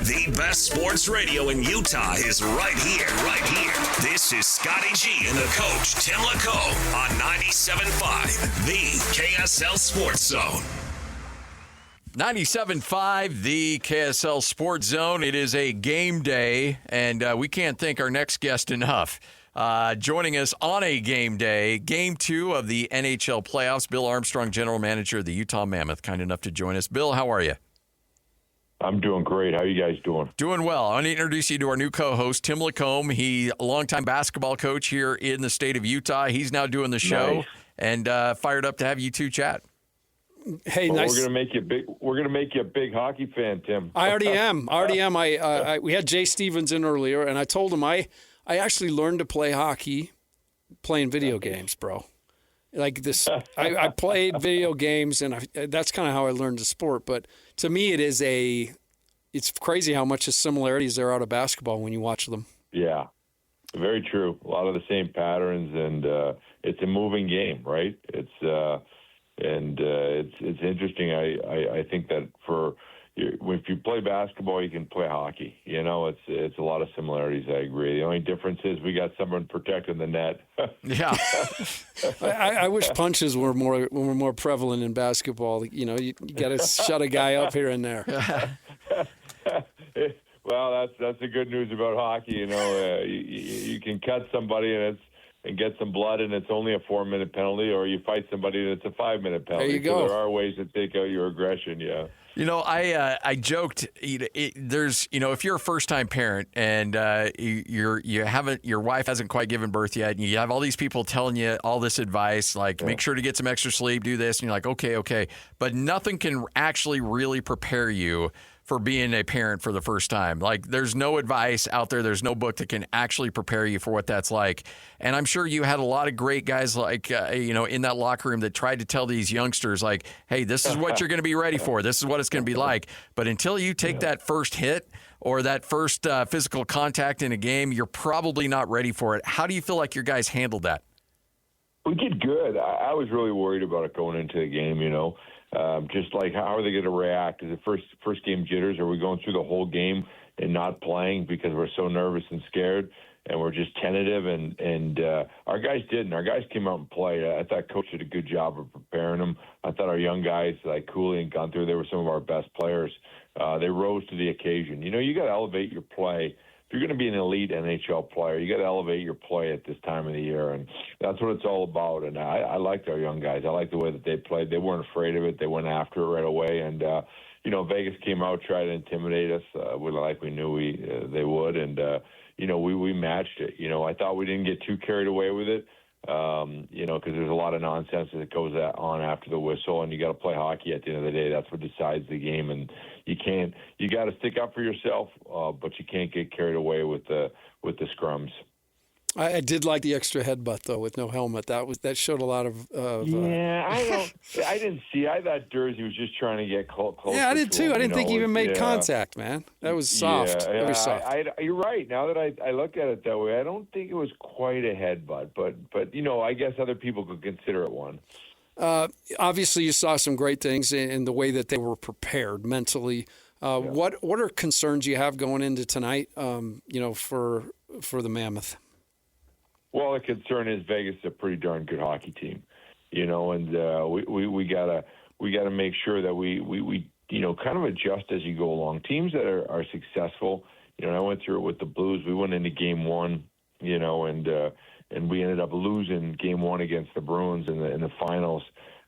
The best sports radio in Utah is right here, right here. This is Scotty G and the coach, Tim LaComb, on 97.5, the KSL Sports Zone. 97.5, the KSL Sports Zone. It is a game day, and we can't thank our next guest enough. Joining us on a game day, game 2 of the NHL playoffs, Bill Armstrong, general manager of the Utah Mammoth, kind enough to join us. Bill, how are you? I'm doing great. How are you guys doing? Doing well. I want to introduce you to our new co-host, Tim LaComb. He's a longtime basketball coach here in the state of Utah. He's now doing the show, nice. And fired up to have you two chat. Hey, well, nice. We're gonna make you a big hockey fan, Tim. I already am. We had Jay Stevens in earlier, and I told him I actually learned to play hockey playing video games, bro. Like this, I played video games, and that's kind of how I learned the sport. But to me, it's crazy how much similarities there are to basketball when you watch them. Yeah, very true. A lot of the same patterns, and it's a moving game, right? It's interesting. I think that if you play basketball, you can play hockey. You know, it's a lot of similarities. I agree. The only difference is we got someone protecting the net. Yeah. I wish punches were more prevalent in basketball. You know, you got to shut a guy up here and there. Well, that's the good news about hockey. You know, you can cut somebody and get some blood, and it's only a 4-minute penalty, or you fight somebody and it's a 5-minute penalty. There you go. So there are ways to take out your aggression, yeah. You know, I joked. There's, if you're a first-time parent and your wife hasn't quite given birth yet, and you have all these people telling you all this advice, like make sure to get some extra sleep, do this, and you're like, okay, but nothing can actually really prepare you for being a parent for the first time. Like, there's no advice out there. There's no book that can actually prepare you for what that's like. And I'm sure you had a lot of great guys like, in that locker room that tried to tell these youngsters, like, hey, this is what you're going to be ready for. This is what it's going to be like. But until you take that first hit or that first physical contact in a game, you're probably not ready for it. How do you feel like your guys handled that? We did good. I was really worried about it going into the game, just like how are they going to react? Is it first game jitters? Are we going through the whole game and not playing because we're so nervous and scared and we're just tentative? And our guys didn't. Our guys came out and played. I thought Coach did a good job of preparing them. I thought our young guys like Cooley and Gunther, they were some of our best players. They rose to the occasion. You got to elevate your play. If you're going to be an elite NHL player, you got to elevate your play at this time of the year, and that's what it's all about. And I liked our young guys. I liked the way that they played. They weren't afraid of it. They went after it right away. And Vegas came out, tried to intimidate us, like we knew they would, and we matched it. I thought we didn't get too carried away with it. Because there's a lot of nonsense that goes on after the whistle, and you got to play hockey at the end of the day. That's what decides the game, and you got to stick up for yourself, but you can't get carried away with the scrums. I did like the extra headbutt though with no helmet. That showed a lot of. I didn't see. I thought Jersey was just trying to get close. Yeah, I did too. I didn't think he even made contact, man. That was soft. Yeah, very soft. You're right. Now that I look at it that way, I don't think it was quite a headbutt, but I guess other people could consider it one. Obviously, you saw some great things in the way that they were prepared mentally. What are concerns you have going into tonight? For the Mammoth. Well, the concern is Vegas is a pretty darn good hockey team, and we gotta make sure that we kind of adjust as you go along. Teams that are successful, I went through it with the Blues. We went into game 1, and we ended up losing game 1 against the Bruins in the finals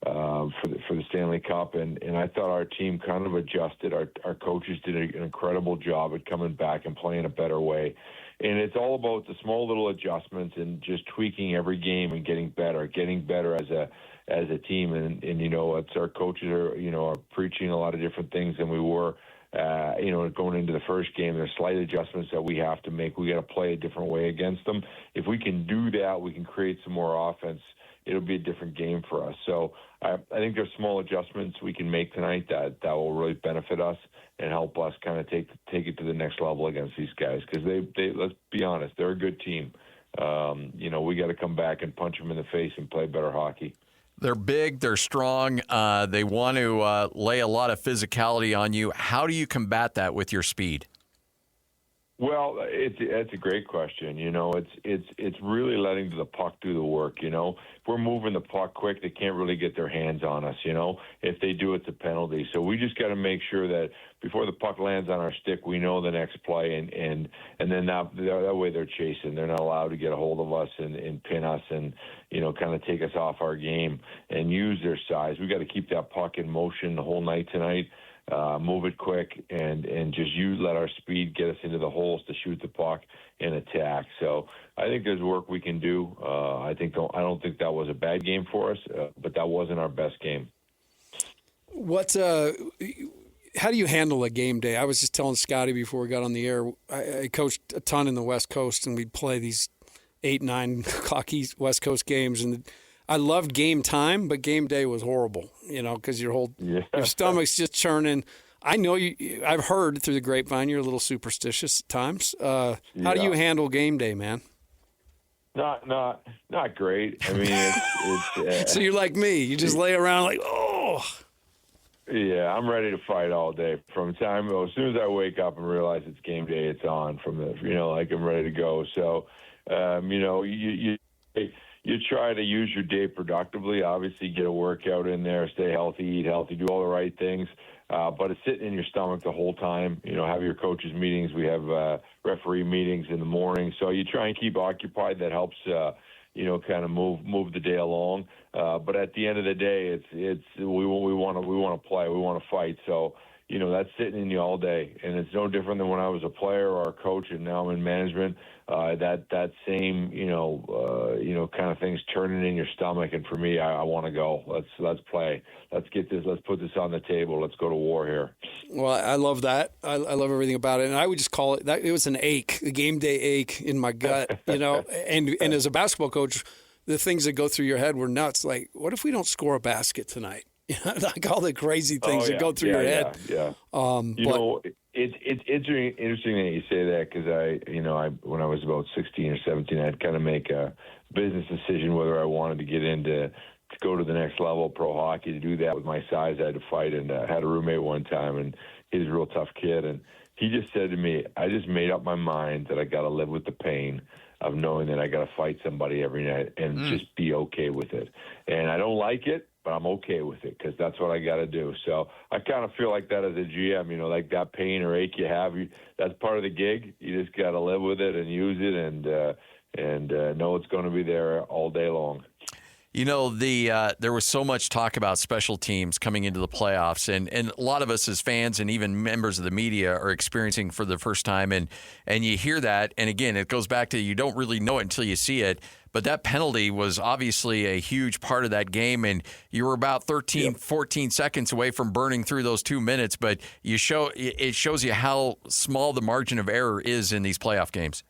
for the Stanley Cup, and I thought our team kind of adjusted. Our coaches did an incredible job at coming back and playing a better way. And it's all about the small little adjustments and just tweaking every game and getting better as a team. And it's our coaches are preaching a lot of different things than we were. Going into the first game, there's slight adjustments that we have to make. We got to play a different way against them. If we can do that, we can create some more offense. It'll be a different game for us. So I think there's small adjustments we can make tonight that will really benefit us and help us kind of take it to the next level against these guys, because they let's be honest, they're a good team. We got to come back and punch them in the face and play better hockey. They're big, they're strong, they want to lay a lot of physicality on you. How do you combat that with your speed? Well, it's a great question. It's really letting the puck do the work. If we're moving the puck quick, they can't really get their hands on us. If they do, it's a penalty. So we just got to make sure that before the puck lands on our stick, we know the next play, and then that way they're chasing. They're not allowed to get a hold of us and pin us and kind of take us off our game and use their size. We got to keep that puck in motion the whole night tonight. Move it quick and just let our speed get us into the holes to shoot the puck and attack. So I think there's work we can do. I don't think that was a bad game for us, but that wasn't our best game. How do you handle a game day? I was just telling Scotty before we got on the air. I coached a ton in the West Coast, and we'd play these 8, 9 o'clock West Coast games, and I loved game time, but game day was horrible, because your stomach's just churning. I know I've heard through the grapevine you're a little superstitious at times. How do you handle game day, man? Not great. I mean, it's so you're like me. You just lay around like, oh. Yeah, I'm ready to fight all day. As soon as I wake up and realize it's game day, it's on. I'm ready to go. So, you try to use your day productively. Obviously, get a workout in there, stay healthy, eat healthy, do all the right things. But it's sitting in your stomach the whole time. Have your coaches' meetings. We have referee meetings in the morning. So you try and keep occupied. That helps, kind of move the day along. But at the end of the day, we want to play. We want to fight. So, that's sitting in you all day. And it's no different than when I was a player or a coach and now I'm in management. That same, kind of thing's turning in your stomach. And for me, I want to go. Let's play. Let's get this. Let's put this on the table. Let's go to war here. Well, I love that. I love everything about it. And I would just call it that. It was an ache, a game day ache in my gut, and as a basketball coach, the things that go through your head were nuts. Like, what if we don't score a basket tonight? Like all the crazy things that go through your head. Yeah. It's interesting that you say that because I when I was about 16 or 17, I'd kind of make a business decision whether I wanted to get into to go to the next level of pro hockey. To do that with my size, I had to fight, and I had a roommate one time, and he was a real tough kid, and he just said to me, I just made up my mind that I got to live with the pain of knowing that I got to fight somebody every night and just be okay with it. And I don't like it, but I'm okay with it because that's what I got to do. So I kind of feel like that as a GM, like that pain or ache you have, that's part of the gig. You just got to live with it and use it and know it's going to be there all day long. There was so much talk about special teams coming into the playoffs, and a lot of us as fans and even members of the media are experiencing for the first time, and you hear that, and again, it goes back to you don't really know it until you see it, but that penalty was obviously a huge part of that game, and you were about 14 seconds away from burning through those 2 minutes, but it shows you how small the margin of error is in these playoff games.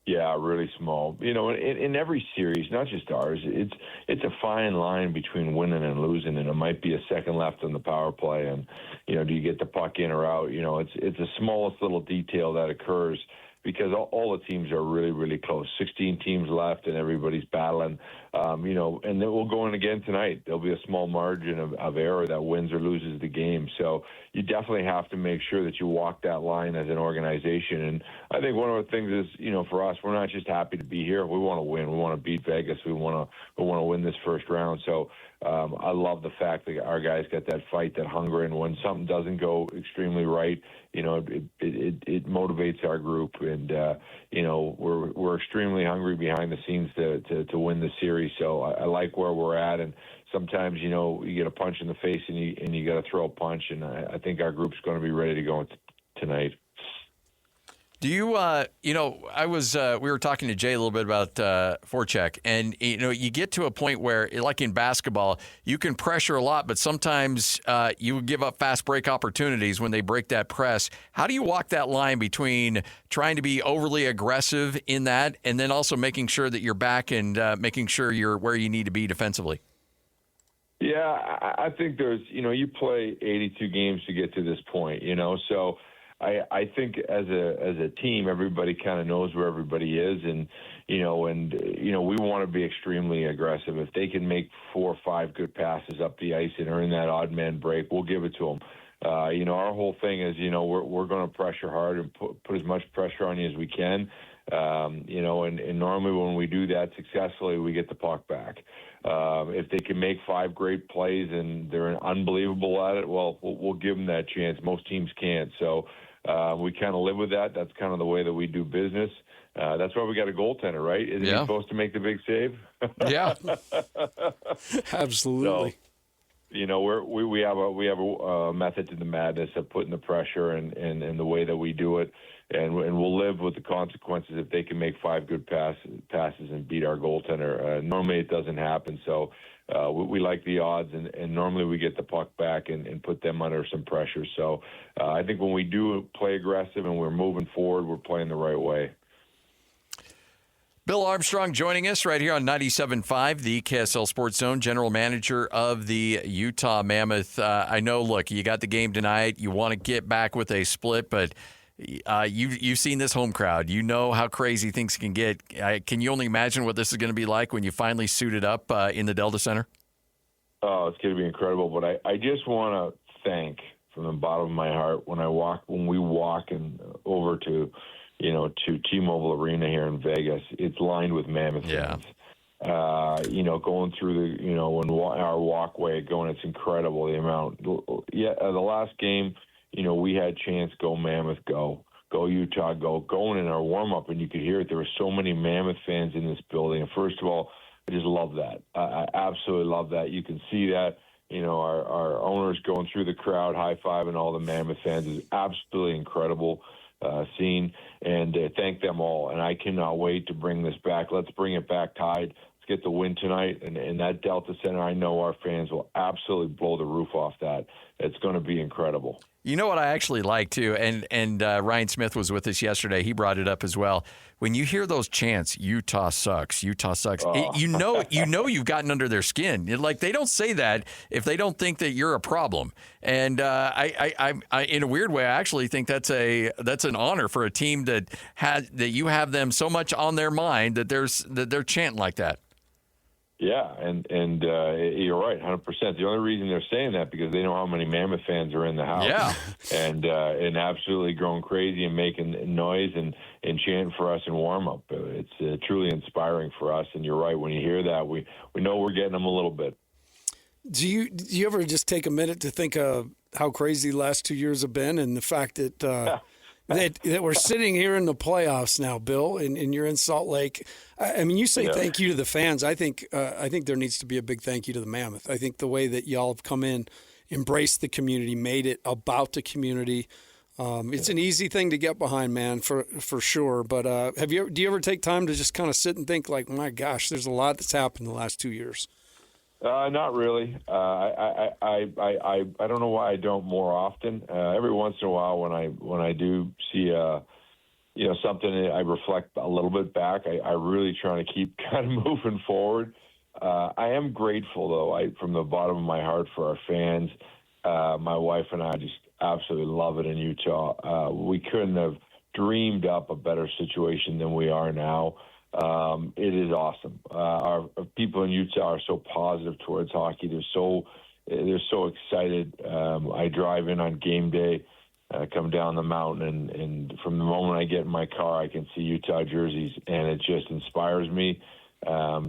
Yeah, really small. In every series, not just ours, it's a fine line between winning and losing, and it might be a second left on the power play, and do you get the puck in or out? It's the smallest little detail that occurs because all the teams are really, really close. 16 teams left, and everybody's battling. And then we'll go in again tonight. There'll be a small margin of error that wins or loses the game. So you definitely have to make sure that you walk that line as an organization. And I think one of the things is, for us, we're not just happy to be here. We want to win. We want to beat Vegas. We want to win this first round. So I love the fact that our guys got that fight, that hunger, and when something doesn't go extremely right, it motivates our group, and we're extremely hungry behind the scenes to win the series. So I like where we're at, and sometimes you get a punch in the face and you got to throw a punch, and I think our group's going to be ready to go tonight. Do you, we were talking to Jay a little bit about forecheck, and, you get to a point where, like in basketball, you can pressure a lot, but sometimes you give up fast break opportunities when they break that press. How do you walk that line between trying to be overly aggressive in that and then also making sure that you're back and making sure you're where you need to be defensively? Yeah, I think there's, you play 82 games to get to this point, so I think as a team, everybody kind of knows where everybody is, and we want to be extremely aggressive. If they can make 4 or 5 good passes up the ice and earn that odd man break, we'll give it to them. Our whole thing is, we're going to pressure hard and put as much pressure on you as we can. And normally when we do that successfully, we get the puck back. If they can make 5 great plays and they're unbelievable at it, well, we'll give them that chance. Most teams can't. So we kind of live with that. That's kind of the way that we do business. That's why we got a goaltender, right? Isn't he supposed to make the big save? Yeah. Absolutely. So, we have a method to the madness of putting the pressure and the way that we do it, and we'll live with the consequences if they can make 5 good passes and beat our goaltender. Normally it doesn't happen, so we like the odds, and normally we get the puck back and put them under some pressure. So I think when we do play aggressive and we're moving forward, we're playing the right way. Bill Armstrong joining us right here on 97.5, the KSL Sports Zone, general manager of the Utah Mammoth. I know, look, you got the game tonight. You want to get back with a split, but you've seen this home crowd. You know how crazy things can get. Can you only imagine what this is going to be like when you finally suit it up in the Delta Center? Oh, it's going to be incredible. But I just want to thank from the bottom of my heart when we walk over to T-Mobile Arena here in Vegas, it's lined with Mammoth fans. Going through our walkway going, it's incredible the amount. The last game, we had chance, go Mammoth, go Utah, going in our warm-up, and you could hear it. There were so many Mammoth fans in this building. And first of all, I just love that. I absolutely love that. You can see that. Our owners going through the crowd, high-fiving all the Mammoth fans is absolutely incredible. Scene, and thank them all. And I cannot wait to bring this back. Let's bring it back tied. Let's get the win tonight. And that Delta Center, I know our fans will absolutely blow the roof off that. It's going to be incredible. You know what I actually like, too, and Ryan Smith was with us yesterday. He brought it up as well. When you hear those chants, Utah sucks, Utah sucks, you know you've gotten under their skin. Like, they don't say that if they don't think that you're a problem. And I in a weird way, I actually think that's an honor for a team that you have them so much on their mind that they're chanting like that. Yeah, and you're right, 100%. The only reason they're saying that because they know how many Mammoth fans are in the house. Yeah. And absolutely going crazy and making noise and chanting for us in warm-up. It's truly inspiring for us, and you're right. When you hear that, we know we're getting them a little bit. Do you ever just take a minute to think of how crazy the last 2 years have been and the fact that that we're sitting here in the playoffs now, Bill, and you're in Salt Lake? I mean, you say thank you to the fans. I think there needs to be a big thank you to the Mammoth. I think the way that y'all have come in, embraced the community, made it about the community. It's an easy thing to get behind, man, for sure. But do you ever take time to just kind of sit and think, like, my gosh, there's a lot that's happened in the last 2 years? Not really. I don't know why I don't more often. Every once in a while, when I do see something, I reflect a little bit back. I really try to keep kind of moving forward. I am grateful, though, from the bottom of my heart for our fans. My wife and I just absolutely love it in Utah. We couldn't have dreamed up a better situation than we are now. It is awesome. Our people in Utah are so positive towards hockey. They're so excited. I drive in on game day, come down the mountain, and from the moment I get in my car, I can see Utah jerseys, and it just inspires me.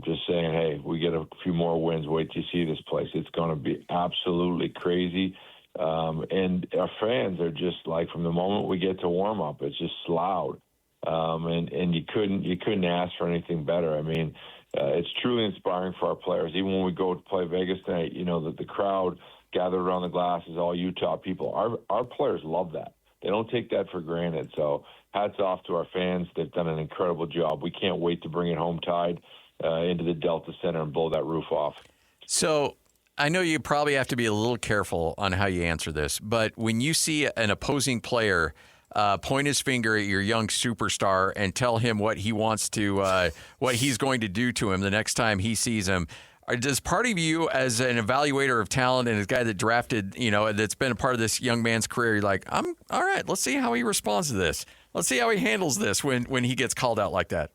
Just saying, hey, we get a few more wins. Wait till you see this place. It's going to be absolutely crazy. And our fans are just like, from the moment we get to warm up, it's just loud. And you couldn't ask for anything better. I mean, it's truly inspiring for our players. Even when we go to play Vegas tonight, that the crowd gathered around the glass is all Utah people. Our players love that. They don't take that for granted. So hats off to our fans. They've done an incredible job. We can't wait to bring it home tied into the Delta Center and blow that roof off. So I know you probably have to be a little careful on how you answer this, but when you see an opposing player point his finger at your young superstar and tell him what he wants to, what he's going to do to him the next time he sees him, does part of you, as an evaluator of talent and a guy that drafted, that's been a part of this young man's career, you're like, all right, let's see how he responds to this. Let's see how he handles this when he gets called out like that.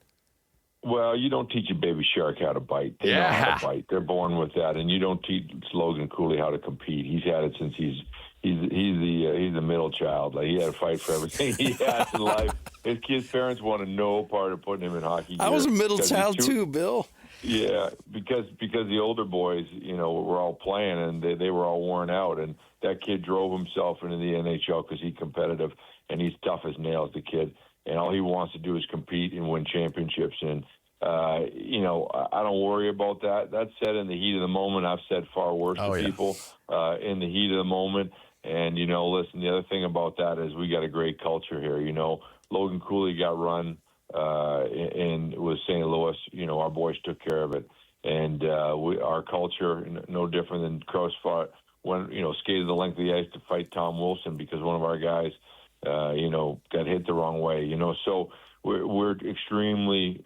Well, you don't teach a baby shark how to bite. They know how to bite. They're born with that, and you don't teach Logan Cooley how to compete. He's had it since he's the middle child. Like, he had to fight for everything he has in life. His parents wanted no part of putting him in hockey gear. I was a middle child too, Bill. Yeah, because the older boys, were all playing and they were all worn out, and that kid drove himself into the NHL because he's competitive and he's tough as nails, the kid, and all he wants to do is compete and win championships. And I don't worry about that. That said, in the heat of the moment, I've said far worse to people in the heat of the moment. And listen, the other thing about that is we got a great culture here. Logan Cooley got run. And with St. Louis, our boys took care of it, and our culture, no different than Kraus fought skated the length of the ice to fight Tom Wilson because one of our guys, got hit the wrong way. So we're extremely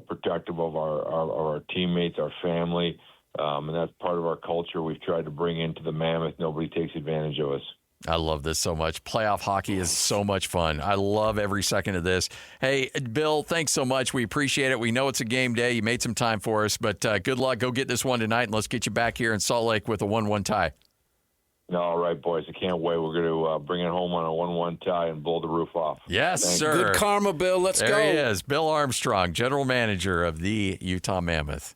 protective of our teammates, our family, and that's part of our culture. We've tried to bring into the Mammoth. Nobody takes advantage of us. I love this so much. Playoff hockey is so much fun. I love every second of this. Hey, Bill, thanks so much. We appreciate it. We know it's a game day. You made some time for us, but good luck. Go get this one tonight, and let's get you back here in Salt Lake with a 1-1 tie. All right, boys. I can't wait. We're going to bring it home on a 1-1 tie and blow the roof off. Yes, Thanks. sir. Good karma, Bill. Let's go. There he is, Bill Armstrong, general manager of the Utah Mammoth.